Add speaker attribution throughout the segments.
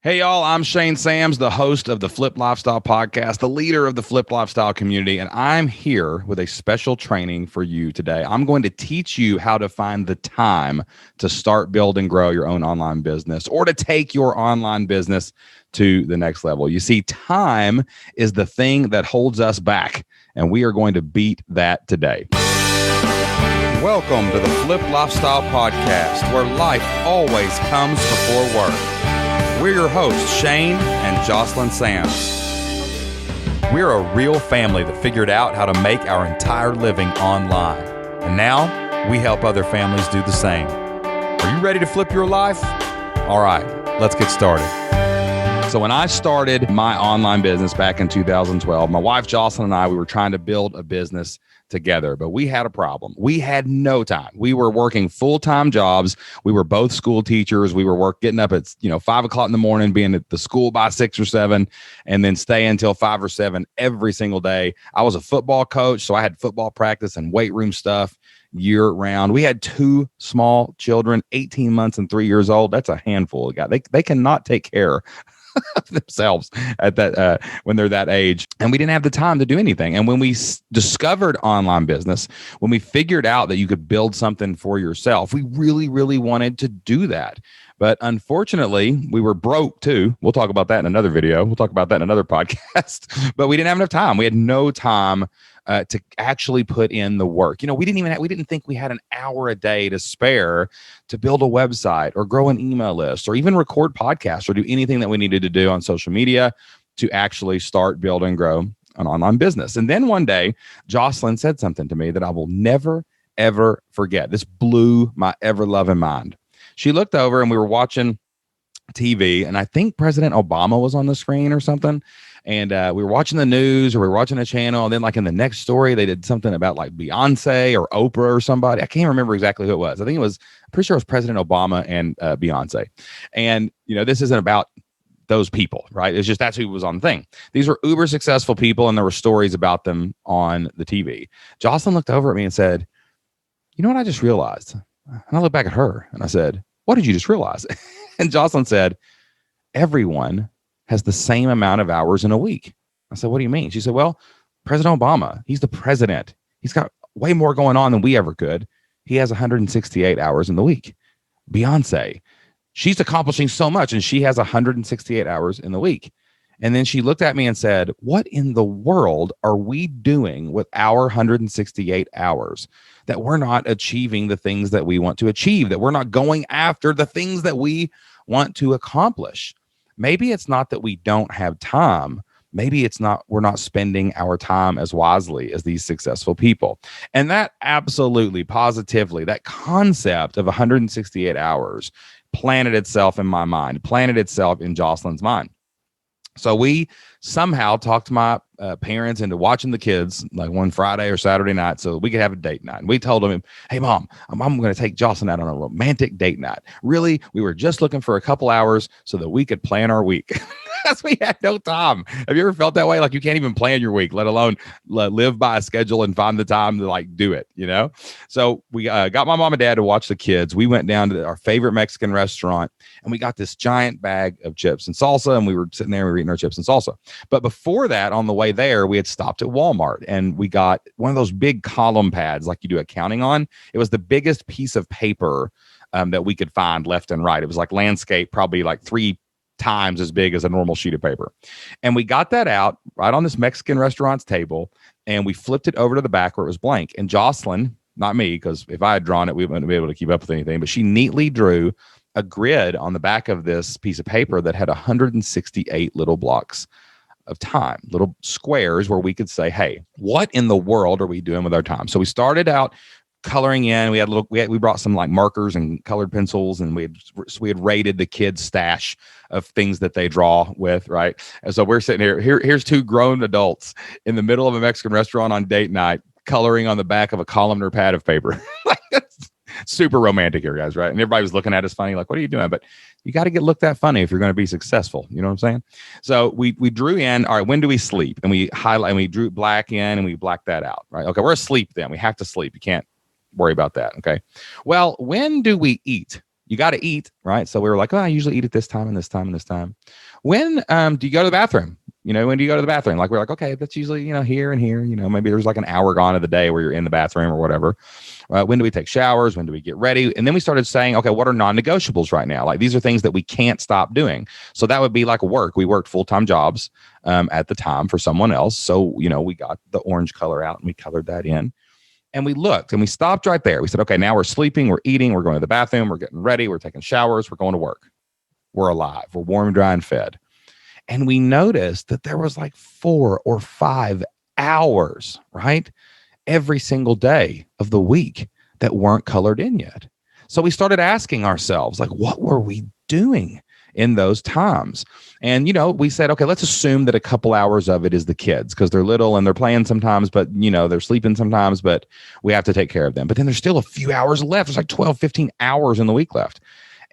Speaker 1: Hey, y'all, I'm Shane Sams, the host of the Flip Lifestyle Podcast, the leader of the Flip Lifestyle community, and I'm here with a special training for you today. I'm going to teach you how to find the time to start, build, and grow your own online business or to take your online business to the next level. You see, time is the thing that holds us back, and we are going to beat that today. Welcome to the Flip Lifestyle Podcast, where life always comes before work. We're your hosts, Shane and Jocelyn Sams. We're a real family that figured out how to make our entire living online. And now we help other families do the same. Are you ready to flip your life? All right, let's get started. So when I started my online business back in 2012, my wife Jocelyn and I, we were trying to build a business together, but we had a problem. We had no time. We were working full-time jobs. We were both school teachers. We were getting up at 5 o'clock in the morning, being at the school by 6 or 7, and then stay until 5 or 7 every single day. I was a football coach, so I had football practice and weight room stuff year round. We had 2 small children, 18 months and 3 years old. That's a handful of guys. They cannot take care themselves at that when they're that age, and we didn't have the time to do anything. And when we discovered online business, when we figured out that you could build something for yourself, we really wanted to do that. But unfortunately, we were broke too. We'll talk about that in another video. We'll talk about that in another podcast. But we didn't have enough time. We had no time to actually put in the work. We didn't think we had an hour a day to spare to build a website or grow an email list or even record podcasts or do anything that we needed to do on social media to actually start, build, and grow an online business. And then one day, Jocelyn said something to me that I will never, ever forget. This blew my ever-loving mind. She looked over and we were watching TV, and I think President Obama was on the screen or something. And we were watching the news or we were watching a channel. And then like in the next story, they did something about like Beyonce or Oprah or somebody. I can't remember exactly who it was. I'm pretty sure it was President Obama and Beyonce. And, this isn't about those people, right? It's just that's who was on the thing. These were uber successful people, and there were stories about them on the TV. Jocelyn looked over at me and said, "You know what I just realized?" And I looked back at her and I said, "What did you just realize?" And Jocelyn said, "Everyone has the same amount of hours in a week." I said, "What do you mean?" She said, "Well, President Obama, he's the president. He's got way more going on than we ever could. He has 168 hours in the week. Beyonce, she's accomplishing so much and she has 168 hours in the week." And then she looked at me and said, "What in the world are we doing with our 168 hours that we're not achieving the things that we want to achieve, that we're not going after the things that we want to accomplish? Maybe it's not that we don't have time. Maybe we're not spending our time as wisely as these successful people." And that absolutely, positively, that concept of 168 hours planted itself in my mind, planted itself in Jocelyn's mind. So we somehow talked my parents into watching the kids like one Friday or Saturday night so we could have a date night. And we told them, "Hey, Mom, I'm going to take Jocelyn out on a romantic date night." Really, we were just looking for a couple hours so that we could plan our week. Because we had no time. Have you ever felt that way? Like you can't even plan your week, let alone live by a schedule and find the time to like do it, So we got my mom and dad to watch the kids. We went down to our favorite Mexican restaurant and we got this giant bag of chips and salsa, and we were sitting there, we were eating our chips and salsa. But before that, on the way there, we had stopped at Walmart and we got one of those big column pads like you do accounting on. It was the biggest piece of paper that we could find left and right. It was like landscape, probably like 3 times as big as a normal sheet of paper. And we got that out right on this Mexican restaurant's table, and we flipped it over to the back where it was blank. And Jocelyn, not me, because if I had drawn it, we wouldn't be able to keep up with anything, but she neatly drew a grid on the back of this piece of paper that had 168 little blocks of time, little squares where we could say, "Hey, what in the world are we doing with our time?" So we started out coloring in. We brought some like markers and colored pencils, and we had rated the kids' stash of things that they draw with, right? And so we're sitting here's 2 grown adults in the middle of a Mexican restaurant on date night, coloring on the back of a columnar pad of paper. Super romantic here, guys, right? And everybody was looking at us funny, like, "What are you doing?" But you got to get looked at funny if you're going to be successful. You know what I'm saying? So we drew in, all right, when do we sleep? And we highlight, and we drew black in, and we blacked that out, right? Okay, we're asleep then. We have to sleep. You can't worry about that. Okay. Well, when do we eat? you got to eat, right? So we were like, oh, I usually eat at this time and this time and this time. When do you go to the bathroom? When do you go to the bathroom? Like, we're like, okay, that's usually, here and here, maybe there's like an hour gone of the day where you're in the bathroom or whatever. When do we take showers? When do we get ready? And then we started saying, okay, what are non-negotiables right now? Like, these are things that we can't stop doing. So that would be like work. We worked full-time jobs at the time for someone else. So, we got the orange color out and we colored that in. And we looked and we stopped right there. We said, okay, now we're sleeping, we're eating, we're going to the bathroom, we're getting ready, we're taking showers, we're going to work. We're alive. We're warm, dry, and fed. And we noticed that there was like 4 or 5 hours, right, every single day of the week that weren't colored in yet. So we started asking ourselves, like, what were we doing in those times? And, we said, okay, let's assume that a couple hours of it is the kids because they're little and they're playing sometimes, but, they're sleeping sometimes, but we have to take care of them. But then there's still a few hours left. There's like 12, 15 hours in the week left.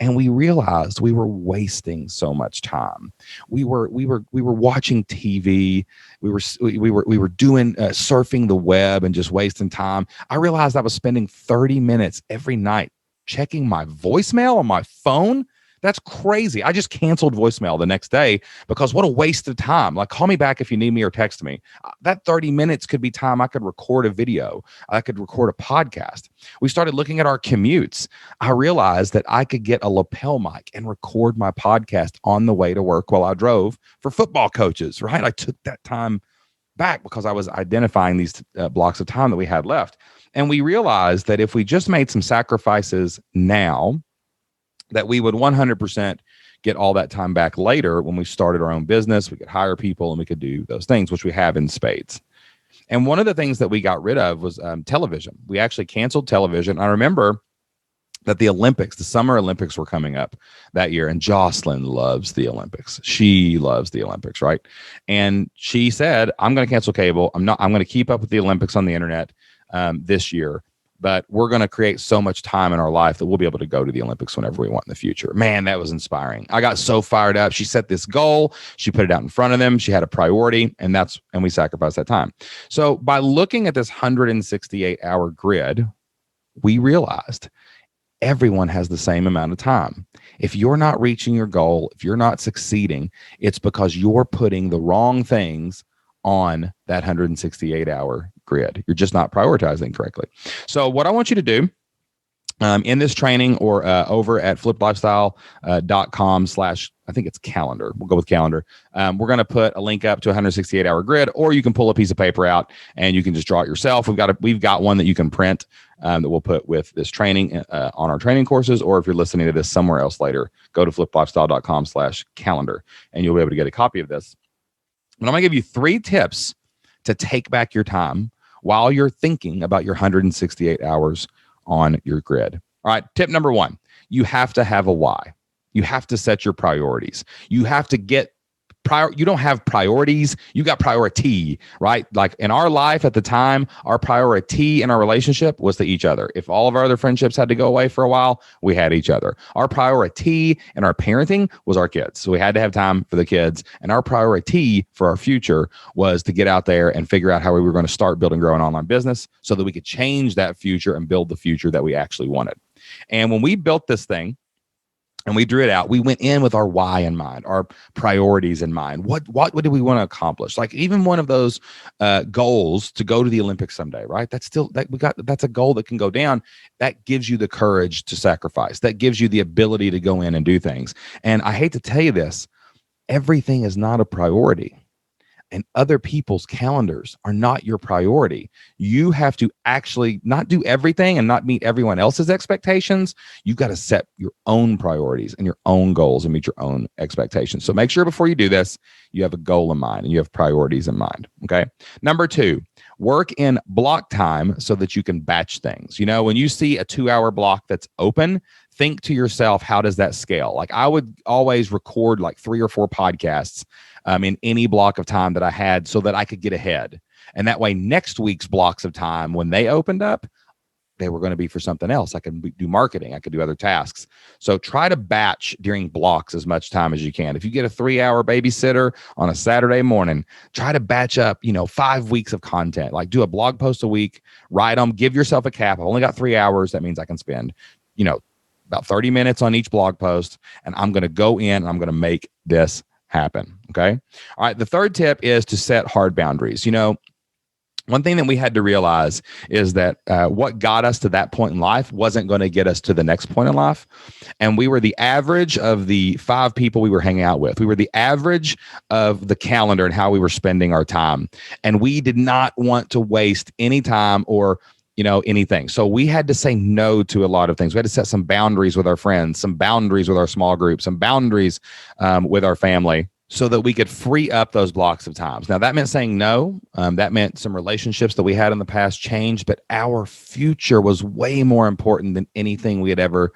Speaker 1: And we realized we were wasting so much time. We were watching TV. We were doing surfing the web and just wasting time. I realized I was spending 30 minutes every night checking my voicemail on my phone. That's crazy. I just canceled voicemail the next day because what a waste of time. Like, call me back if you need me or text me. That 30 minutes could be time I could record a video. I could record a podcast. We started looking at our commutes. I realized that I could get a lapel mic and record my podcast on the way to work while I drove for football coaches, right? I took that time back because I was identifying these blocks of time that we had left. And we realized that if we just made some sacrifices now, that we would 100% get all that time back later when we started our own business. We could hire people and we could do those things, which we have in spades. And one of the things that we got rid of was television. We actually canceled television. I remember that the Olympics, the Summer Olympics were coming up that year. And Jocelyn loves the Olympics. She loves the Olympics, right? And she said, I'm going to cancel cable. I'm going to keep up with the Olympics on the internet this year. But we're going to create so much time in our life that we'll be able to go to the Olympics whenever we want in the future. Man, that was inspiring. I got so fired up. She set this goal. She put it out in front of them. She had a priority, and we sacrificed that time. So by looking at this 168-hour grid, we realized everyone has the same amount of time. If you're not reaching your goal, if you're not succeeding, it's because you're putting the wrong things on that 168-hour grid. You're just not prioritizing correctly. So what I want you to do in this training or over at fliplifestyle.com/ I think it's calendar. We'll go with calendar. We're going to put a link up to a 168-hour grid, or you can pull a piece of paper out and you can just draw it yourself. We've got one that you can print that we'll put with this training on our training courses. Or if you're listening to this somewhere else later, go to fliplifestyle.com/calendar and you'll be able to get a copy of this. But I'm going to give you 3 tips to take back your time while you're thinking about your 168 hours on your grid. All right. Tip number 1, you have to have a why. You have to set your priorities. You have to get you don't have priorities. You got priority, right? Like in our life at the time, our priority in our relationship was to each other. If all of our other friendships had to go away for a while, we had each other. Our priority in our parenting was our kids. So we had to have time for the kids. And our priority for our future was to get out there and figure out how we were going to start building, grow an online business so that we could change that future and build the future that we actually wanted. And when we built this thing, and we drew it out, we went in with our why in mind, our priorities in mind. What do we want to accomplish? Like even one of those goals to go to the Olympics someday, right? That's a goal that can go down. That gives you the courage to sacrifice. That gives you the ability to go in and do things. And I hate to tell you this, everything is not a priority. And other people's calendars are not your priority. You have to actually not do everything and not meet everyone else's expectations. You've got to set your own priorities and your own goals and meet your own expectations. So make sure before you do this, you have a goal in mind and you have priorities in mind. Okay. Number 2, work in block time so that you can batch things. You know, when you see a 2-hour block that's open, think to yourself, how does that scale? Like I would always record like 3 or 4 podcasts in any block of time that I had so that I could get ahead. And that way, next week's blocks of time, when they opened up, they were going to be for something else. I could do marketing. I could do other tasks. So try to batch during blocks as much time as you can. If you get a 3-hour babysitter on a Saturday morning, try to batch up, 5 weeks of content. Like do a blog post a week, write them, give yourself a cap. I've only got 3 hours. That means I can spend, about 30 minutes on each blog post, and I'm going to go in and I'm going to make this happen. Okay. All right. The third tip is to set hard boundaries. One thing that we had to realize is that what got us to that point in life wasn't going to get us to the next point in life. And we were the average of the 5 people we were hanging out with. We were the average of the calendar and how we were spending our time. And we did not want to waste any time or anything. So we had to say no to a lot of things. We had to set some boundaries with our friends, some boundaries with our small group, some boundaries with our family, so that we could free up those blocks of times. Now, that meant saying no. That meant some relationships that we had in the past changed, but our future was way more important than anything we had ever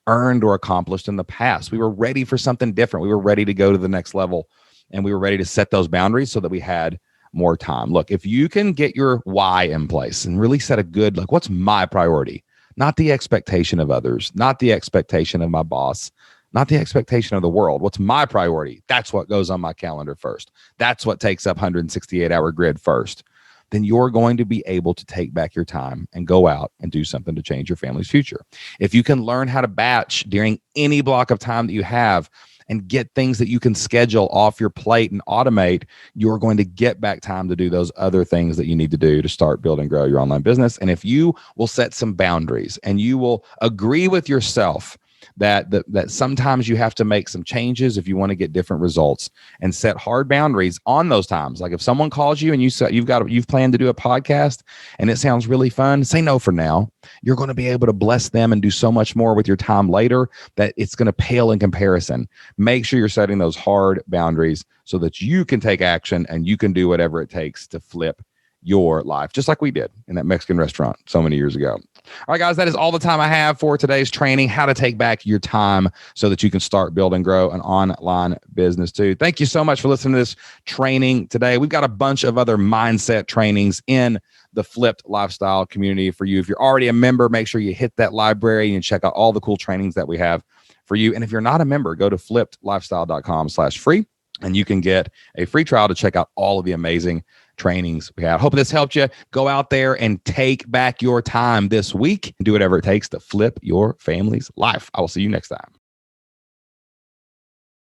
Speaker 1: earned or accomplished in the past. We were ready for something different. We were ready to go to the next level, and we were ready to set those boundaries so that we had more time. Look, if you can get your why in place and really set a good, what's my priority? Not the expectation of others, not the expectation of my boss, not the expectation of the world. What's my priority? That's what goes on my calendar first. That's what takes up 168-hour grid first. Then you're going to be able to take back your time and go out and do something to change your family's future. If you can learn how to batch during any block of time that you have and get things that you can schedule off your plate and automate, you're going to get back time to do those other things that you need to do to start, build, and grow your online business. And if you will set some boundaries and you will agree with yourself that sometimes you have to make some changes if you want to get different results, and set hard boundaries on those times. Like if someone calls you and you've planned to do a podcast and it sounds really fun, say no for now. You're going to be able to bless them and do so much more with your time later that it's going to pale in comparison. Make sure you're setting those hard boundaries so that you can take action and you can do whatever it takes to flip your life, just like we did in that Mexican restaurant so many years ago. All right, guys, that is all the time I have for today's training, how to take back your time so that you can start, build, and grow an online business too. Thank you so much for listening to this training today. We've got a bunch of other mindset trainings in the Flipped Lifestyle community for you. If you're already a member, make sure you hit that library and check out all the cool trainings that we have for you. And if you're not a member, go to flippedlifestyle.com/free, and you can get a free trial to check out all of the amazing trainings we have. Hope this helped you. Go out there and take back your time this week and do whatever it takes to flip your family's life. I will see you next time.